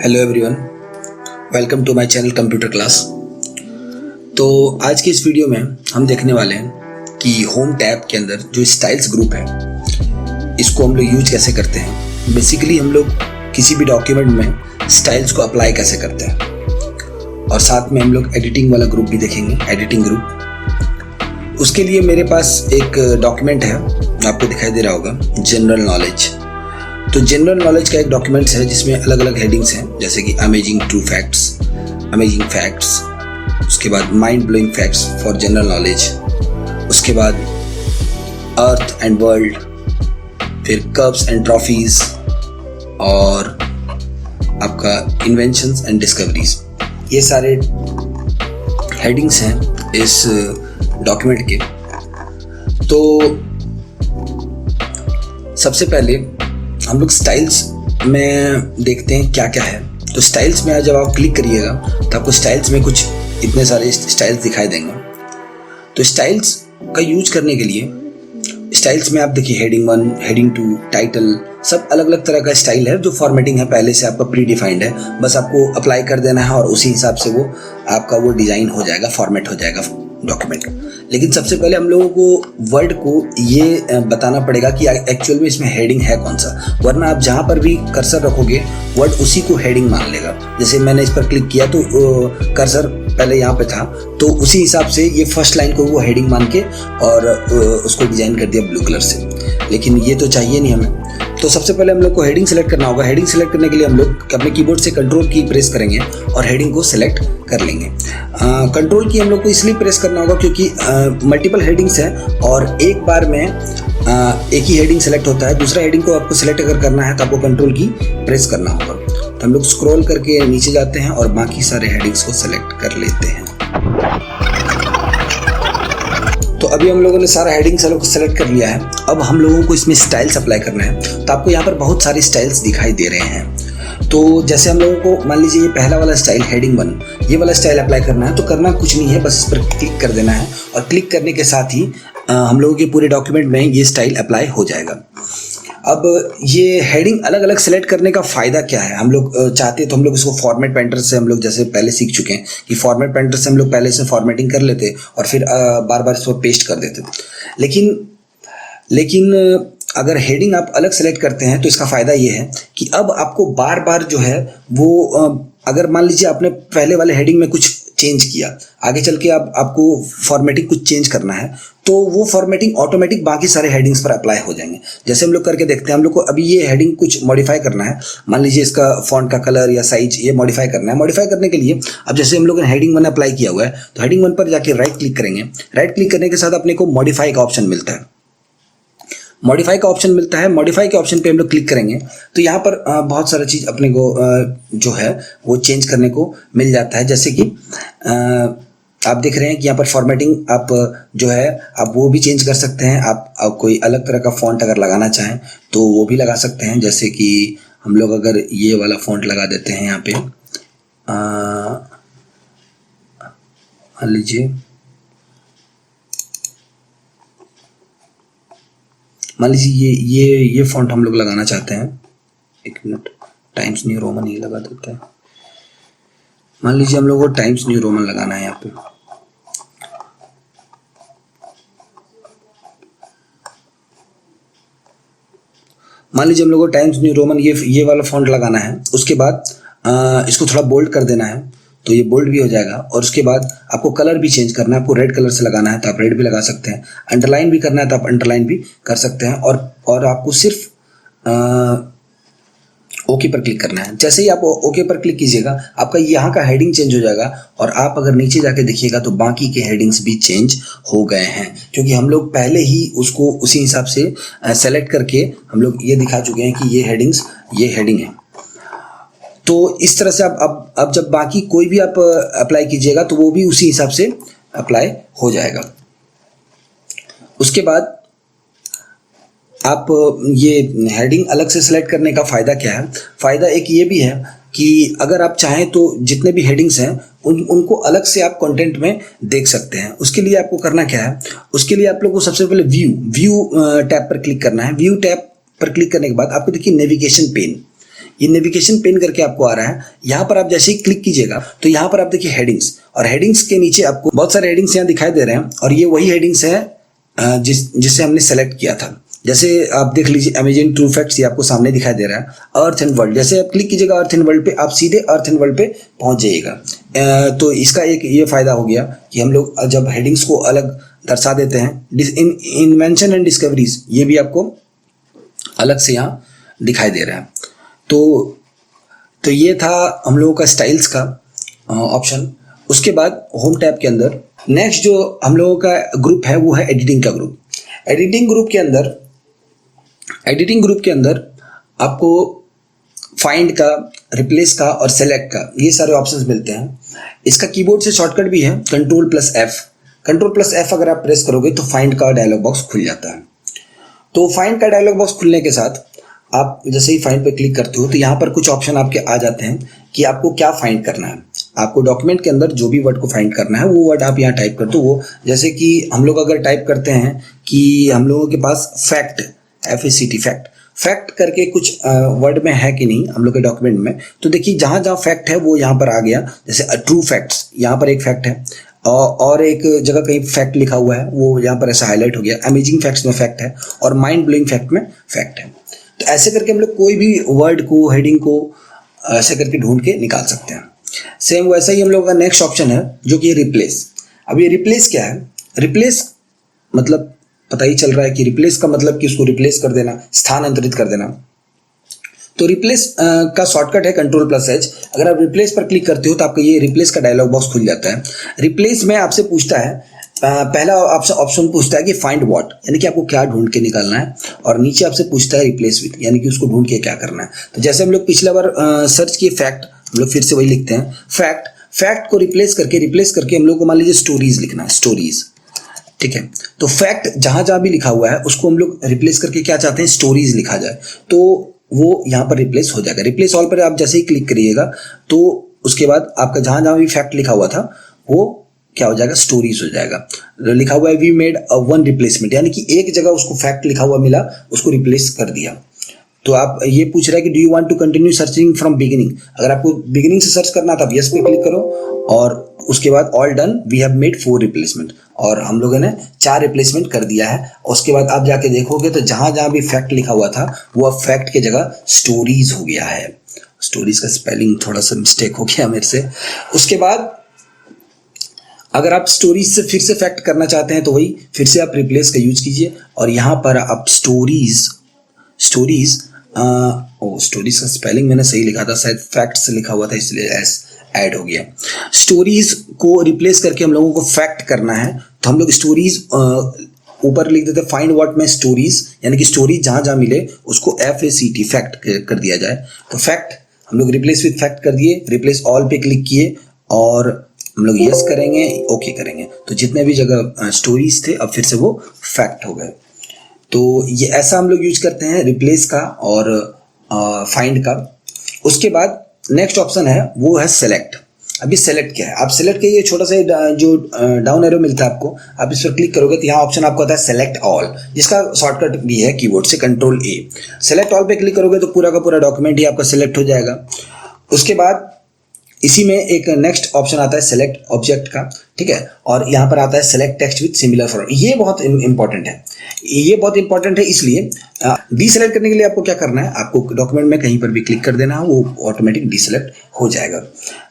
Hello everyone, welcome to my channel computer class. तो आज की इस वीडियो में हम देखने वाले हैं कि होम टैब के अंदर जो स्टाइल्स ग्रुप है इसको हम लोग यूज कैसे करते हैं। बेसिकली हम लोग किसी भी डॉक्यूमेंट में स्टाइल्स को अप्लाई कैसे करते हैं, और साथ में हम लोग एडिटिंग वाला ग्रुप भी देखेंगे, एडिटिंग ग्रुप। उसके लिए मेरे पास एक डॉक्यूमेंट है, आपको दिखाई दे रहा होगा, जनरल नॉलेज। तो जनरल नॉलेज का एक डॉक्यूमेंट है जिसमें अलग अलग हेडिंग्स हैं, जैसे कि amazing true facts, amazing facts, उसके बाद mind blowing facts for general knowledge, उसके बाद अर्थ एंड वर्ल्ड, फिर कर्व्स एंड ट्रॉफीज, और आपका इन्वेंशंस एंड डिस्कवरीज। ये सारे हेडिंग्स हैं इस डॉक्यूमेंट के। तो सबसे पहले हम लोग स्टाइल्स में देखते हैं क्या क्या है। तो स्टाइल्स में जब आप क्लिक करिएगा तो आपको स्टाइल्स में कुछ इतने सारे स्टाइल्स दिखाई देंगे। तो स्टाइल्स का यूज करने के लिए स्टाइल्स में आप देखिए हेडिंग 1, हेडिंग 2, टाइटल, सब अलग अलग तरह का स्टाइल है जो फॉर्मेटिंग है पहले से आपका प्री डिफाइंड है। बस आपको अप्लाई कर देना है और उसी हिसाब से वो आपका वो डिज़ाइन हो जाएगा, फॉर्मेट हो जाएगा डॉक्यूमेंट। लेकिन सबसे पहले हम लोगों को वर्ड को ये बताना पड़ेगा कि एक्चुअल में इसमें हेडिंग है कौन सा, वरना आप जहाँ पर भी कर्सर रखोगे वर्ड उसी को हेडिंग मान लेगा। जैसे मैंने इस पर क्लिक किया तो कर्सर पहले यहाँ पे था, तो उसी हिसाब से ये फर्स्ट लाइन को वो हेडिंग मान के और उसको डिजाइन कर दिया ब्लू कलर से। लेकिन ये तो चाहिए नहीं हमें। तो सबसे पहले हम लोग को हेडिंग सेलेक्ट करना होगा। हेडिंग सेलेक्ट करने के लिए हम लोग अपने कीबोर्ड से कंट्रोल की प्रेस करेंगे और हेडिंग को सेलेक्ट कर लेंगे। कंट्रोल की हम लोग को इसलिए प्रेस करना होगा क्योंकि मल्टीपल हेडिंग्स हैं और एक बार में एक ही हेडिंग सेलेक्ट होता है। दूसरा हेडिंग को आपको सेलेक्ट अगर करना है तो आपको कंट्रोल की प्रेस करना होगा। तो हम लोग स्क्रॉल करके नीचे जाते हैं और बाकी सारे हेडिंग्स को सेलेक्ट कर लेते हैं। तो अभी हम लोगों ने सारा हेडिंग सेलेक्ट कर लिया है। अब हम लोगों को इसमें स्टाइल्स अप्लाई करना है। तो आपको यहाँ पर बहुत सारे स्टाइल्स दिखाई दे रहे हैं। तो जैसे हम लोगों को मान लीजिए ये पहला वाला स्टाइल हेडिंग 1, ये वाला स्टाइल अप्लाई करना है। तो करना कुछ नहीं है, बस इस पर क्लिक कर देना है और क्लिक करने के साथ ही हम लोगों के पूरे डॉक्यूमेंट में ये स्टाइल अप्लाई हो जाएगा। अब ये हेडिंग अलग अलग सेलेक्ट करने का फ़ायदा क्या है, हम लोग चाहते हैं तो हम लोग इसको फॉर्मेट पेंटर से हम लोग जैसे पहले सीख चुके हैं कि फॉर्मेट पेंटर से हम लोग पहले से फॉर्मेटिंग कर लेते और फिर बार बार इसको पेस्ट कर देते। लेकिन अगर हेडिंग आप अलग सेलेक्ट करते हैं तो इसका फ़ायदा ये है कि अब आपको बार बार जो है वो अगर मान लीजिए आपने पहले वाले हेडिंग में कुछ चेंज किया, आगे चल के आपको फॉर्मेटिंग कुछ चेंज करना है, तो वो फॉर्मेटिंग ऑटोमेटिक बाकी सारे हेडिंग्स पर अप्लाई हो जाएंगे। जैसे हम लोग करके देखते हैं, हम लोग को अभी ये हेडिंग कुछ मॉडिफाई करना है। मान लीजिए इसका फॉन्ट का कलर या साइज ये मॉडिफाई करना है। मॉडिफाई करने के लिए अब जैसे हम लोग ने हेडिंग 1 अप्लाई किया हुआ है तो हेडिंग 1 पर जाके राइट क्लिक करेंगे। राइट क्लिक करने के साथ अपने को मॉडिफाई का ऑप्शन मिलता है। मॉडिफाई का ऑप्शन मिलता है। मॉडिफाई के ऑप्शन पे हम लोग क्लिक करेंगे तो यहाँ पर बहुत सारा चीज़ अपने को जो है वो चेंज करने को मिल जाता है। जैसे कि आप देख रहे हैं कि यहाँ पर फॉर्मेटिंग आप जो है आप वो भी चेंज कर सकते हैं। आप कोई अलग तरह का फ़ॉन्ट अगर लगाना चाहें तो वो भी लगा सकते हैं। जैसे कि हम लोग अगर ये वाला फ़ॉन्ट लगा देते हैं यहाँ पे, मान लीजिए ये फ़ॉन्ट हम लोग लगाना चाहते हैं। एक मिनट, टाइम्स न्यू रोमन ही लगा देते हैं। मान लीजिए हम लोग को टाइम्स न्यू रोमन लगाना है यहाँ पे। मान लीजिए हम लोग को टाइम्स न्यू रोमन ये वाला फ़ॉन्ट लगाना है। उसके बाद इसको थोड़ा बोल्ड कर देना है तो ये बोल्ड भी हो जाएगा। और उसके बाद आपको कलर भी चेंज करना है। आपको रेड कलर से लगाना है तो आप रेड भी लगा सकते हैं। अंडरलाइन भी करना है तो आप अंडरलाइन भी कर सकते हैं। और आपको सिर्फ ओके पर क्लिक करना है। जैसे ही आप ओके पर क्लिक कीजिएगा आपका यहाँ का हेडिंग चेंज हो जाएगा। और आप अगर नीचे जाके देखिएगा तो बाकी के हेडिंग्स भी चेंज हो गए हैं, क्योंकि हम लोग पहले ही उसको उसी हिसाब से सेलेक्ट करके हम लोग ये दिखा चुके हैं कि ये हेडिंग है। तो इस तरह से अब जब बाकी कोई भी आप अप्लाई कीजिएगा तो वो भी उसी हिसाब से अप्लाई हो जाएगा। उसके बाद आप ये हेडिंग अलग से सेलेक्ट करने का फ़ायदा क्या है, फ़ायदा एक ये भी है कि अगर आप चाहें तो जितने भी हेडिंग्स हैं उनको अलग से आप कंटेंट में देख सकते हैं। उसके लिए आपको करना क्या है, उसके लिए आप लोग को सबसे पहले व्यू टैब पर क्लिक करना है। व्यू टैब पर क्लिक करने के बाद आपको देखिए नेविगेशन पेन, ये नेविगेशन पेन करके आपको आ रहा है। यहाँ पर आप जैसे ही क्लिक कीजिएगा तो यहाँ पर आप देखिए हेडिंग्स, और हेडिंग्स के नीचे आपको बहुत सारे हेडिंग्स यहाँ दिखाई दे रहे हैं, और ये वही हेडिंग्स है जिसे हमने सेलेक्ट किया था। जैसे आप देख लीजिए अमेजिंग ट्रू फैक्ट्स, ये आपको सामने दिखाई दे रहा है। अर्थ एंड वर्ल्ड, जैसे आप क्लिक कीजिएगा अर्थ एंड वर्ल्ड पे, आप सीधे अर्थ एंड वर्ल्ड पे पहुंच जाइएगा। तो इसका एक ये फायदा हो गया कि हम लोग जब हेडिंग्स को अलग दर्शा देते हैं, इन्वेंशन एंड डिस्कवरीज ये भी आपको अलग से यहाँ दिखाई दे रहा है। तो ये था हम लोगों का स्टाइल्स का ऑप्शन। उसके बाद होम टैब के अंदर नेक्स्ट जो हम लोगों का ग्रुप है वो है एडिटिंग का ग्रुप। एडिटिंग ग्रुप के अंदर आपको फाइंड का, रिप्लेस का और सेलेक्ट का ये सारे ऑप्शंस मिलते हैं। इसका कीबोर्ड से शॉर्टकट भी है Ctrl+F। Ctrl+F अगर आप प्रेस करोगे तो फाइंड का डायलॉग बॉक्स खुल जाता है। तो फाइंड का डायलॉग बॉक्स खुलने के साथ आप जैसे ही फाइंड पे क्लिक करते हो तो यहाँ पर कुछ ऑप्शन आपके आ जाते हैं कि आपको क्या फाइंड करना है। आपको डॉक्यूमेंट के अंदर जो भी वर्ड को फाइंड करना है वो वर्ड आप यहाँ टाइप कर दो। वो जैसे कि हम लोग अगर टाइप करते हैं कि हम लोगों के पास फैक्ट, FACT फैक्ट करके कुछ वर्ड में है कि नहीं हम लोग के डॉक्यूमेंट में, तो देखिए जहाँ जहाँ फैक्ट है वो यहाँ पर आ गया। जैसे ट्रू फैक्ट्स, यहाँ पर एक फैक्ट है, और एक जगह कहीं फैक्ट लिखा हुआ है वो यहाँ पर ऐसा हाईलाइट हो गया। अमेजिंग फैक्ट्स में फैक्ट है और माइंड ब्लोइंग फैक्ट में फैक्ट है। तो ऐसे करके हम लोग कोई भी वर्ड को, हेडिंग को ऐसे करके ढूंढ के निकाल सकते हैं। सेम वैसा ही हम लोग का नेक्स्ट ऑप्शन है जो कि रिप्लेस। अब ये रिप्लेस क्या है? रिप्लेस मतलब पता ही चल रहा है कि रिप्लेस का मतलब कि उसको रिप्लेस कर देना, स्थानांतरित कर देना। तो रिप्लेस का शॉर्टकट है Ctrl+H। अगर आप रिप्लेस पर क्लिक करते हो तो आपका ये रिप्लेस का डायलॉग बॉक्स खुल जाता है। रिप्लेस में आपसे पूछता है, पहला आपसे ऑप्शन पूछता है कि फाइंड व्हाट, यानी कि आपको क्या ढूंढ के निकालना है, और नीचे आपसे पूछता है रिप्लेस विद, यानी कि उसको ढूंढ के क्या करना है। तो जैसे हम लोग पिछला बार सर्च किए फैक्ट, हम लोग फिर से वही लिखते हैं फैक्ट को रिप्लेस करके हम लोग को मान लीजिए स्टोरीज लिखना है, स्टोरीज, ठीक है। तो फैक्ट जहां जहां भी लिखा हुआ है उसको हम लोग रिप्लेस करके क्या चाहते हैं, स्टोरीज लिखा जाए, तो वो यहाँ पर रिप्लेस हो जाएगा। रिप्लेस ऑल पर आप जैसे ही क्लिक करिएगा तो उसके बाद आपका जहां जहां भी फैक्ट लिखा हुआ था वो क्या हो जाएगा, स्टोरीज हो जाएगा। लिखा हुआ है वी मेड वन रिप्लेसमेंट, यानी कि एक जगह उसको फैक्ट लिखा हुआ मिला, उसको रिप्लेस कर दिया। तो आप ये पूछ रहा है कि do you want to continue searching from beginning, अगर आपको बिगिनिंग से सर्च करना था यस पे क्लिक करो, और उसके बाद all done we have made 4 replacement, और हम लोगों ने 4 रिप्लेसमेंट कर दिया है। उसके बाद आप जाके देखोगे तो जहां जहां भी फैक्ट लिखा हुआ था वो अब फैक्ट की जगह स्टोरीज हो गया है। स्टोरीज का स्पेलिंग थोड़ा सा मिस्टेक हो गया मेरे से। उसके बाद अगर आप स्टोरीज से फिर से फैक्ट करना चाहते हैं तो वही फिर से आप रिप्लेस का यूज कीजिए, और यहाँ पर आप स्टोरीज का स्पेलिंग मैंने सही लिखा था, शायद फैक्ट से लिखा हुआ था इसलिए एस ऐड हो गया। स्टोरीज को रिप्लेस करके हम लोगों को फैक्ट करना है, तो हम लोग स्टोरीज ऊपर लिख देते फाइंड व्हाट में स्टोरीज, यानी कि स्टोरीज जहां जहां मिले उसको FACT फैक्ट कर दिया जाए। तो फैक्ट हम लोग रिप्लेस विद फैक्ट कर दिए, रिप्लेस ऑल पे क्लिक किए और हम लोग यस करेंगे, ओके करेंगे, तो जितने भी जगह स्टोरीज थे अब फिर से वो फैक्ट हो गए। तो ये ऐसा हम लोग यूज करते हैं रिप्लेस का और फाइंड का। उसके बाद नेक्स्ट ऑप्शन है वो है सेलेक्ट। अभी सेलेक्ट क्या है, आप सेलेक्ट के ये छोटा सा जो डाउन एरो मिलता है आपको, आप इस पर क्लिक करोगे तो यहाँ ऑप्शन आपको आता है सेलेक्ट ऑल, जिसका शॉर्टकट भी है कीबोर्ड से Ctrl+A। सेलेक्ट ऑल पे क्लिक करोगे तो पूरा का पूरा डॉक्यूमेंट ही आपका सेलेक्ट हो जाएगा। उसके बाद इसी में एक नेक्स्ट ऑप्शन आता है सेलेक्ट ऑब्जेक्ट का, ठीक है, और यहाँ पर आता है select text with similar format. ये बहुत इंपॉर्टेंट है, इसलिए डीसेलेक्ट करने के लिए आपको क्या करना है, आपको डॉक्यूमेंट में कहीं पर भी क्लिक कर देना है, वो ऑटोमेटिक डीसेलेक्ट हो जाएगा।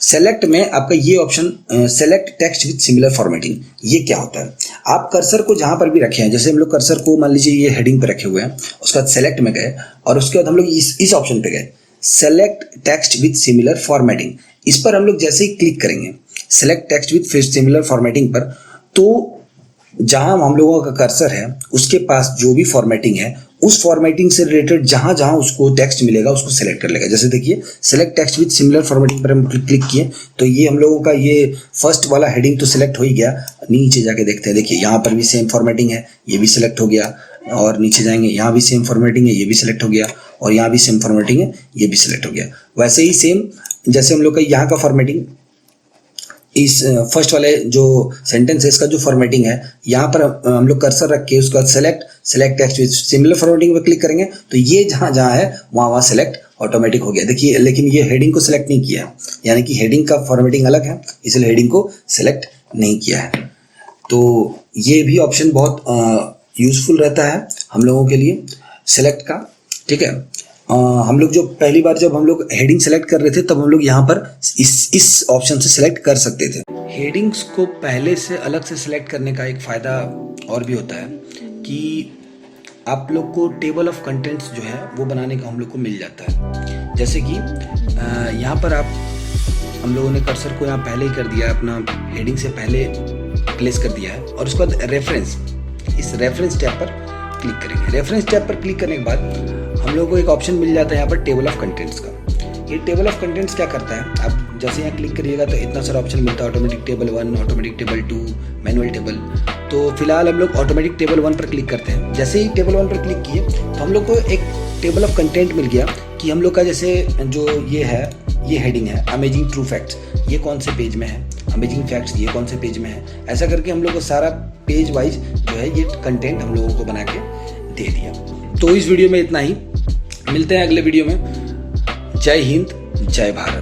सेलेक्ट में आपका ये option select text with similar formatting, ये क्या होता है, आप कर्सर को जहां पर भी रखे हैं, जैसे हम लोग कर्सर को मान लीजिए ये हेडिंग पे रखे हुए हैं, उसके बाद सेलेक्ट में गए और उसके बाद हम लोग इस ऑप्शन पे गए select text with similar formatting. इस पर हम लोग जैसे ही क्लिक करेंगे select text with similar formatting पर, तो जहां हम लोगों का कर्सर है उसके पास जो भी फॉर्मेटिंग है उस फॉर्मेटिंग से रिलेटेड जहां जहां उसको टेक्स्ट मिलेगा उसको सेलेक्ट कर लेगा। जैसे देखिए select text with similar formatting पर हम क्लिक किए तो ये हम लोगों का ये फर्स्ट वाला हेडिंग तो सिलेक्ट हो ही गया। नीचे जाके देखते हैं, देखिए यहाँ पर भी सेम फॉर्मेटिंग है, ये भी सिलेक्ट हो गया, और नीचे जाएंगे यहाँ भी सेम फॉर्मेटिंग है, ये भी सिलेक्ट हो गया, और यहाँ भी सेम फॉर्मेटिंग है, ये भी सिलेक्ट हो गया। वैसे ही सेम जैसे हम लोग का यहाँ का फॉर्मेटिंग, इस फर्स्ट वाले जो सेंटेंस है इसका जो फॉर्मेटिंग है, यहाँ पर हम लोग कर्सर रख के उसका select text with similar formatting पर क्लिक करेंगे तो ये जहाँ जहाँ है वहाँ सेलेक्ट ऑटोमेटिक हो गया। देखिए लेकिन ये हेडिंग को सिलेक्ट नहीं किया, यानी कि हेडिंग का फॉर्मेटिंग अलग है, इसलिए हेडिंग को सिलेक्ट नहीं किया है। तो ये भी ऑप्शन बहुत यूज़फुल रहता है हम लोगों के लिए सेलेक्ट का, ठीक है। हम लोग जो पहली बार जब हम लोग हेडिंग सेलेक्ट कर रहे थे तब हम लोग यहाँ पर इस ऑप्शन से सेलेक्ट कर सकते थे। हेडिंग्स को पहले से अलग से सेलेक्ट करने का एक फ़ायदा और भी होता है कि आप लोग को टेबल ऑफ कंटेंट्स जो है वो बनाने का हम लोग को मिल जाता है। जैसे कि यहाँ पर हम लोगों ने कर्सर को यहाँ पहले ही कर दिया है, अपना हेडिंग से पहले प्लेस कर दिया है, और उसके बाद रेफरेंस, इस रेफरेंस टैब पर क्लिक करेंगे। रेफरेंस टैब पर क्लिक करने के बाद हम लोगों को एक ऑप्शन मिल जाता है यहाँ पर टेबल ऑफ कंटेंट्स का। ये टेबल ऑफ कंटेंट्स क्या करता है, आप जैसे यहाँ क्लिक करिएगा तो इतना सारा ऑप्शन मिलता है, automatic table 1, automatic table 2, manual table. तो फिलहाल हम लोग ऑटोमेटिक टेबल 1 पर क्लिक करते हैं। जैसे ही टेबल 1 पर क्लिक किए तो हम लोग को एक टेबल ऑफ कंटेंट मिल गया कि हम लोग का जैसे जो ये है, ये हेडिंग है अमेजिंग ट्रू फैक्ट्स, ये कौन से पेज में है, अमेजिंग फैक्ट्स ये कौन से पेज में है। ऐसा करके हम लोग को सारा पेज वाइज जो है ये कंटेंट हम लोगों को बना के दे दिया। तो इस वीडियो में इतना ही, मिलते हैं अगले वीडियो में। जय हिंद, जय भारत।